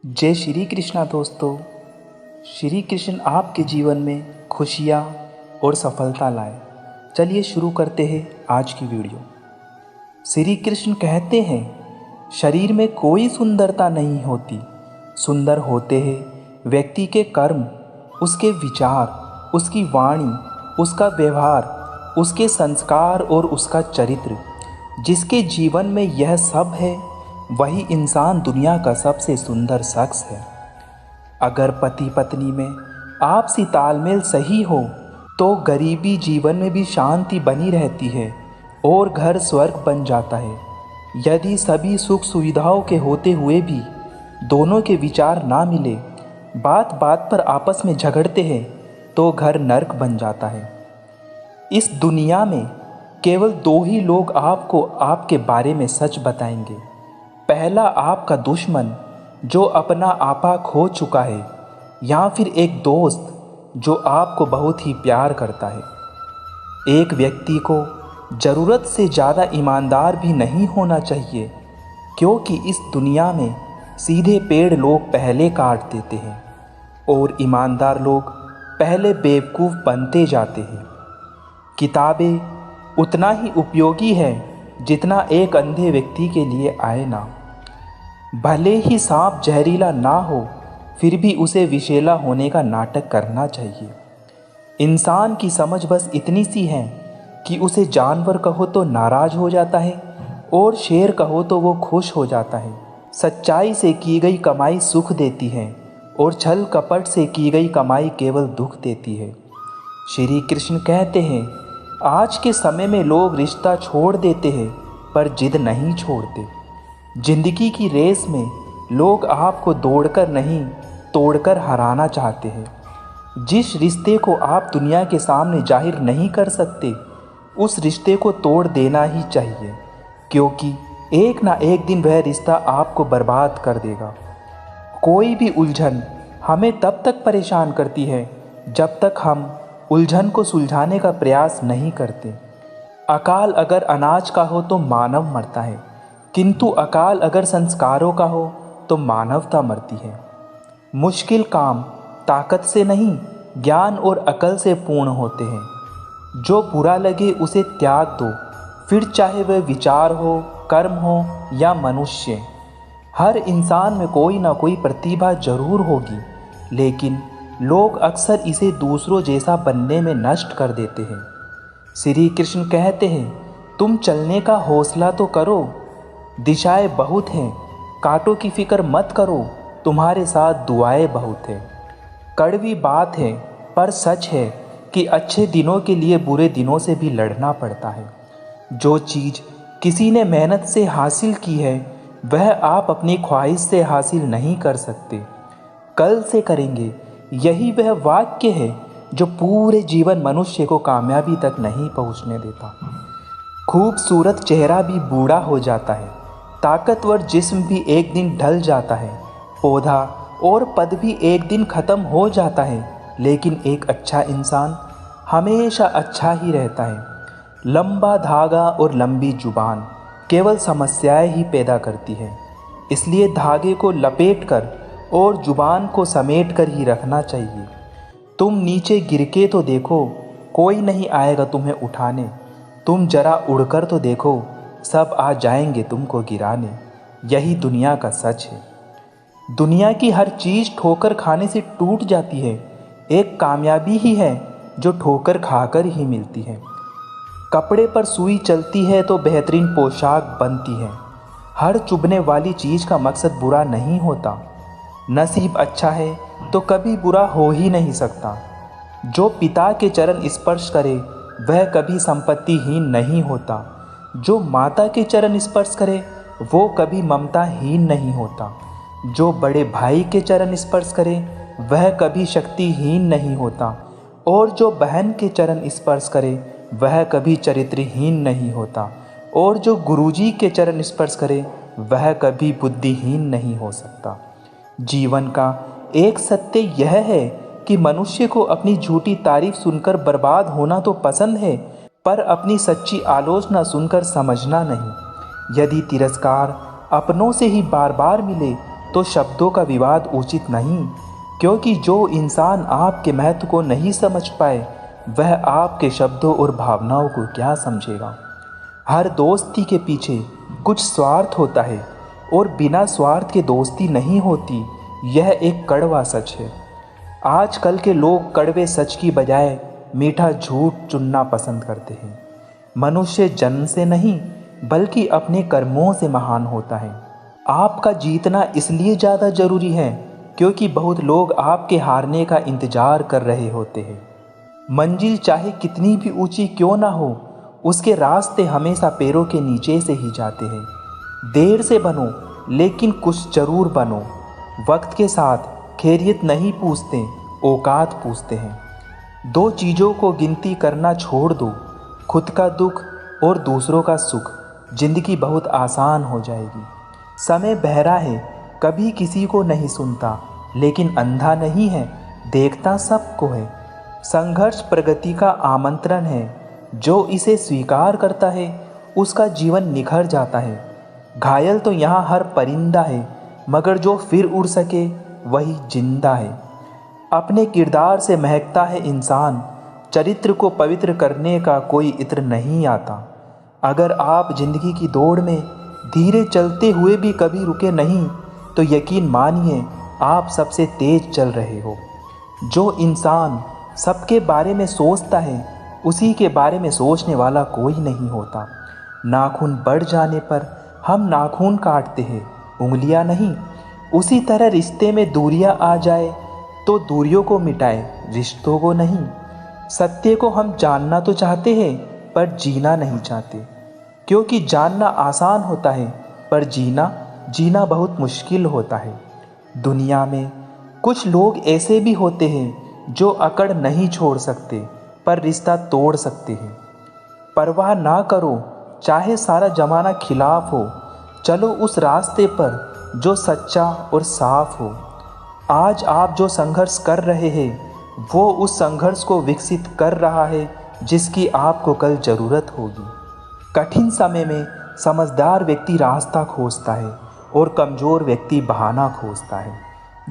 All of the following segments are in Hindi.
जय श्री कृष्णा दोस्तों। श्री कृष्ण आपके जीवन में खुशियाँ और सफलता लाए। चलिए शुरू करते हैं आज की वीडियो। श्री कृष्ण कहते हैं, शरीर में कोई सुंदरता नहीं होती, सुंदर होते हैं व्यक्ति के कर्म, उसके विचार, उसकी वाणी, उसका व्यवहार, उसके संस्कार और उसका चरित्र। जिसके जीवन में यह सब है वही इंसान दुनिया का सबसे सुंदर शख्स है। अगर पति पत्नी में आपसी तालमेल सही हो तो गरीबी जीवन में भी शांति बनी रहती है और घर स्वर्ग बन जाता है। यदि सभी सुख सुविधाओं के होते हुए भी दोनों के विचार ना मिले, बात बात पर आपस में झगड़ते हैं, तो घर नर्क बन जाता है। इस दुनिया में केवल दो ही लोग आपको आपके बारे में सच बताएंगे। पहला आपका दुश्मन जो अपना आपा खो चुका है, या फिर एक दोस्त जो आपको बहुत ही प्यार करता है। एक व्यक्ति को ज़रूरत से ज़्यादा ईमानदार भी नहीं होना चाहिए, क्योंकि इस दुनिया में सीधे पेड़ लोग पहले काट देते हैं और ईमानदार लोग पहले बेवकूफ़ बनते जाते हैं। किताबें उतना ही उपयोगी है जितना एक अंधे व्यक्ति के लिए आईना। भले ही सांप जहरीला ना हो, फिर भी उसे विषैला होने का नाटक करना चाहिए। इंसान की समझ बस इतनी सी है कि उसे जानवर कहो तो नाराज़ हो जाता है और शेर कहो तो वो खुश हो जाता है। सच्चाई से की गई कमाई सुख देती है और छल कपट से की गई कमाई केवल दुख देती है। श्री कृष्ण कहते हैं, आज के समय में लोग रिश्ता छोड़ देते हैं पर जिद नहीं छोड़ते। जिंदगी की रेस में लोग आपको दौड़कर नहीं तोड़कर हराना चाहते हैं। जिस रिश्ते को आप दुनिया के सामने जाहिर नहीं कर सकते, उस रिश्ते को तोड़ देना ही चाहिए, क्योंकि एक ना एक दिन वह रिश्ता आपको बर्बाद कर देगा। कोई भी उलझन हमें तब तक परेशान करती है जब तक हम उलझन को सुलझाने का प्रयास नहीं करते। अकाल अगर अनाज का हो तो मानव मरता है, किंतु अकाल अगर संस्कारों का हो तो मानवता मरती है। मुश्किल काम ताकत से नहीं, ज्ञान और अकल से पूर्ण होते हैं। जो बुरा लगे उसे त्याग दो, फिर चाहे वह विचार हो, कर्म हो या मनुष्य। हर इंसान में कोई ना कोई प्रतिभा जरूर होगी, लेकिन लोग अक्सर इसे दूसरों जैसा बनने में नष्ट कर देते हैं। श्री कृष्ण कहते हैं, तुम चलने का हौसला तो करो, दिशाएं बहुत हैं, कांटों की फिक्र मत करो, तुम्हारे साथ दुआएं बहुत हैं। कड़वी बात है पर सच है कि अच्छे दिनों के लिए बुरे दिनों से भी लड़ना पड़ता है। जो चीज़ किसी ने मेहनत से हासिल की है वह आप अपनी ख्वाहिश से हासिल नहीं कर सकते, कल से करेंगे। यही वह वाक्य है जो पूरे जीवन मनुष्य को कामयाबी तक नहीं पहुंचने देता। खूबसूरत चेहरा भी बूढ़ा हो जाता है, ताकतवर जिस्म भी एक दिन ढल जाता है, पौधा और पद भी एक दिन ख़त्म हो जाता है, लेकिन एक अच्छा इंसान हमेशा अच्छा ही रहता है। लंबा धागा और लंबी जुबान केवल समस्याएं ही पैदा करती है, इसलिए धागे को लपेट कर और जुबान को समेट कर ही रखना चाहिए। तुम नीचे गिर के तो देखो, कोई नहीं आएगा तुम्हें उठाने। तुम जरा उड़कर तो देखो, सब आ जाएंगे तुमको गिराने। यही दुनिया का सच है। दुनिया की हर चीज़ ठोकर खाने से टूट जाती है, एक कामयाबी ही है जो ठोकर खाकर ही मिलती है। कपड़े पर सुई चलती है तो बेहतरीन पोशाक बनती है। हर चुभने वाली चीज़ का मकसद बुरा नहीं होता। नसीब अच्छा है तो कभी बुरा हो ही नहीं सकता। जो पिता के चरण स्पर्श करे वह कभी संपत्तिहीन नहीं होता। जो माता के चरण स्पर्श करे वो कभी ममताहीन नहीं होता। जो बड़े भाई के चरण स्पर्श करे वह कभी शक्तिहीन नहीं होता, और जो बहन के चरण स्पर्श करे वह कभी चरित्रहीन नहीं होता, और जो गुरुजी के चरण स्पर्श करे वह कभी बुद्धिहीन नहीं हो सकता। जीवन का एक सत्य यह है कि मनुष्य को अपनी झूठी तारीफ सुनकर बर्बाद होना तो पसंद है, पर अपनी सच्ची आलोचना सुनकर समझना नहीं। यदि तिरस्कार अपनों से ही बार बार मिले तो शब्दों का विवाद उचित नहीं, क्योंकि जो इंसान आपके महत्व को नहीं समझ पाए वह आपके शब्दों और भावनाओं को क्या समझेगा। हर दोस्ती के पीछे कुछ स्वार्थ होता है और बिना स्वार्थ के दोस्ती नहीं होती, यह एक कड़वा सच है। आजकल के लोग कड़वे सच की बजाय मीठा झूठ चुनना पसंद करते हैं। मनुष्य जन्म से नहीं बल्कि अपने कर्मों से महान होता है। आपका जीतना इसलिए ज़्यादा ज़रूरी है क्योंकि बहुत लोग आपके हारने का इंतज़ार कर रहे होते हैं। मंजिल चाहे कितनी भी ऊंची क्यों ना हो, उसके रास्ते हमेशा पैरों के नीचे से ही जाते हैं। देर से बनो लेकिन कुछ जरूर बनो। वक्त के साथ खैरियत नहीं पूछते, औकात पूछते हैं। दो चीज़ों को गिनती करना छोड़ दो, खुद का दुख और दूसरों का सुख। जिंदगी बहुत आसान हो जाएगी। समय बहरा है, कभी किसी को नहीं सुनता, लेकिन अंधा नहीं है, देखता सबको है। संघर्ष प्रगति का आमंत्रण है, जो इसे स्वीकार करता है उसका जीवन निखर जाता है। घायल तो यहाँ हर परिंदा है, मगर जो फिर उड़ सके वही जिंदा है। अपने किरदार से महकता है इंसान, चरित्र को पवित्र करने का कोई इत्र नहीं आता। अगर आप जिंदगी की दौड़ में धीरे चलते हुए भी कभी रुके नहीं, तो यकीन मानिए आप सबसे तेज चल रहे हो। जो इंसान सबके बारे में सोचता है उसी के बारे में सोचने वाला कोई नहीं होता। नाखून बढ़ जाने पर हम नाखून काटते हैं, उंगलियां नहीं। उसी तरह रिश्ते में दूरियां आ जाए तो दूरियों को मिटाए, रिश्तों को नहीं। सत्य को हम जानना तो चाहते हैं पर जीना नहीं चाहते, क्योंकि जानना आसान होता है पर जीना बहुत मुश्किल होता है। दुनिया में कुछ लोग ऐसे भी होते हैं जो अकड़ नहीं छोड़ सकते पर रिश्ता तोड़ सकते हैं। परवाह ना करो चाहे सारा जमाना खिलाफ हो, चलो उस रास्ते पर जो सच्चा और साफ हो। आज आप जो संघर्ष कर रहे हैं वो उस संघर्ष को विकसित कर रहा है जिसकी आपको कल ज़रूरत होगी। कठिन समय में समझदार व्यक्ति रास्ता खोजता है और कमज़ोर व्यक्ति बहाना खोजता है।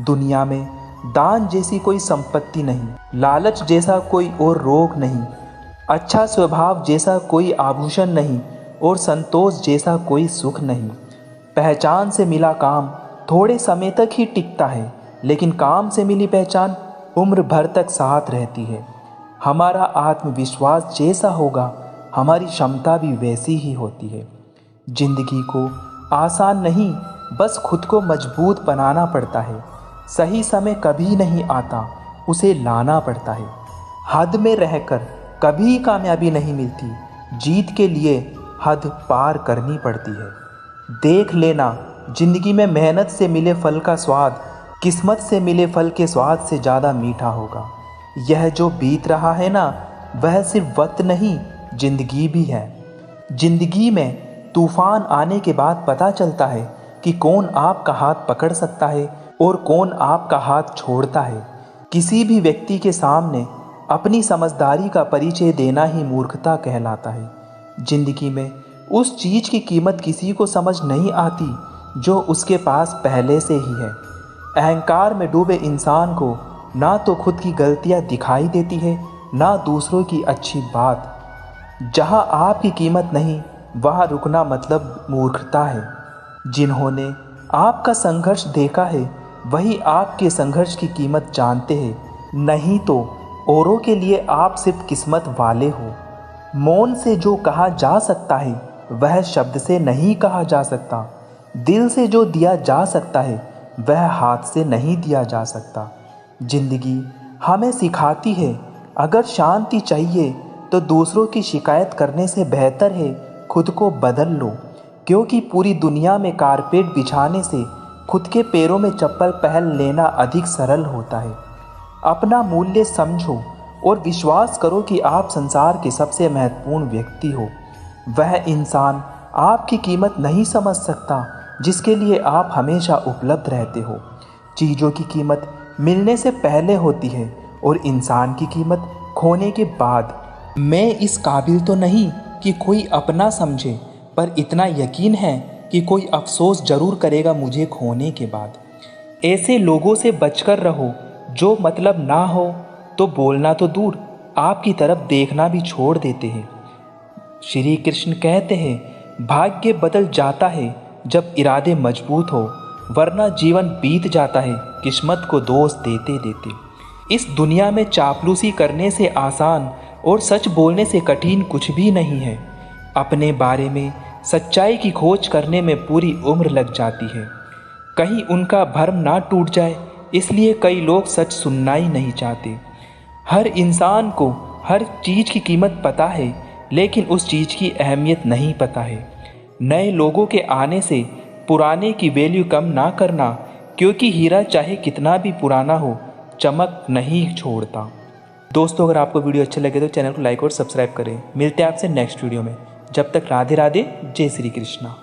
दुनिया में दान जैसी कोई संपत्ति नहीं, लालच जैसा कोई और रोग नहीं, अच्छा स्वभाव जैसा कोई आभूषण नहीं और संतोष जैसा कोई सुख नहीं। पहचान से मिला काम थोड़े समय तक ही टिकता है, लेकिन काम से मिली पहचान उम्र भर तक साथ रहती है। हमारा आत्मविश्वास जैसा होगा हमारी क्षमता भी वैसी ही होती है। जिंदगी को आसान नहीं, बस खुद को मजबूत बनाना पड़ता है। सही समय कभी नहीं आता, उसे लाना पड़ता है। हद में रहकर कभी कामयाबी नहीं मिलती, जीत के लिए हद पार करनी पड़ती है। देख लेना, जिंदगी में मेहनत से मिले फल का स्वाद किस्मत से मिले फल के स्वाद से ज़्यादा मीठा होगा। यह जो बीत रहा है ना, वह सिर्फ वक्त नहीं, जिंदगी भी है। जिंदगी में तूफान आने के बाद पता चलता है कि कौन आपका हाथ पकड़ सकता है और कौन आपका हाथ छोड़ता है। किसी भी व्यक्ति के सामने अपनी समझदारी का परिचय देना ही मूर्खता कहलाता है। जिंदगी में उस चीज़ की कीमत किसी को समझ नहीं आती जो उसके पास पहले से ही है। अहंकार में डूबे इंसान को ना तो खुद की गलतियां दिखाई देती है, ना दूसरों की अच्छी बात। जहां आपकी कीमत नहीं, वहां रुकना मतलब मूर्खता है। जिन्होंने आपका संघर्ष देखा है वही आपके संघर्ष की कीमत जानते हैं, नहीं तो औरों के लिए आप सिर्फ किस्मत वाले हो। मौन से जो कहा जा सकता है वह शब्द से नहीं कहा जा सकता। दिल से जो दिया जा सकता है वह हाथ से नहीं दिया जा सकता। जिंदगी हमें सिखाती है, अगर शांति चाहिए तो दूसरों की शिकायत करने से बेहतर है खुद को बदल लो, क्योंकि पूरी दुनिया में कारपेट बिछाने से खुद के पैरों में चप्पल पहन लेना अधिक सरल होता है। अपना मूल्य समझो और विश्वास करो कि आप संसार के सबसे महत्वपूर्ण व्यक्ति हो। वह इंसान आपकी कीमत नहीं समझ सकता जिसके लिए आप हमेशा उपलब्ध रहते हो। चीज़ों की कीमत मिलने से पहले होती है और इंसान की कीमत खोने के बाद। मैं इस काबिल तो नहीं कि कोई अपना समझे, पर इतना यकीन है कि कोई अफसोस ज़रूर करेगा मुझे खोने के बाद। ऐसे लोगों से बचकर रहो जो मतलब ना हो तो बोलना तो दूर, आपकी तरफ देखना भी छोड़ देते हैं। श्री कृष्ण कहते हैं भाग्य बदल जाता है जब इरादे मजबूत हो, वरना जीवन बीत जाता है किस्मत को दोष देते देते। इस दुनिया में चापलूसी करने से आसान और सच बोलने से कठिन कुछ भी नहीं है। अपने बारे में सच्चाई की खोज करने में पूरी उम्र लग जाती है। कहीं उनका भरम ना टूट जाए, इसलिए कई लोग सच सुनना ही नहीं चाहते। हर इंसान को हर चीज़ की कीमत पता है, लेकिन उस चीज़ की अहमियत नहीं पता है। नए लोगों के आने से पुराने की वैल्यू कम ना करना, क्योंकि हीरा चाहे कितना भी पुराना हो चमक नहीं छोड़ता। दोस्तों, अगर आपको वीडियो अच्छा लगे तो चैनल को लाइक और सब्सक्राइब करें। मिलते हैं आपसे नेक्स्ट वीडियो में। जब तक राधे राधे, जय श्री कृष्णा।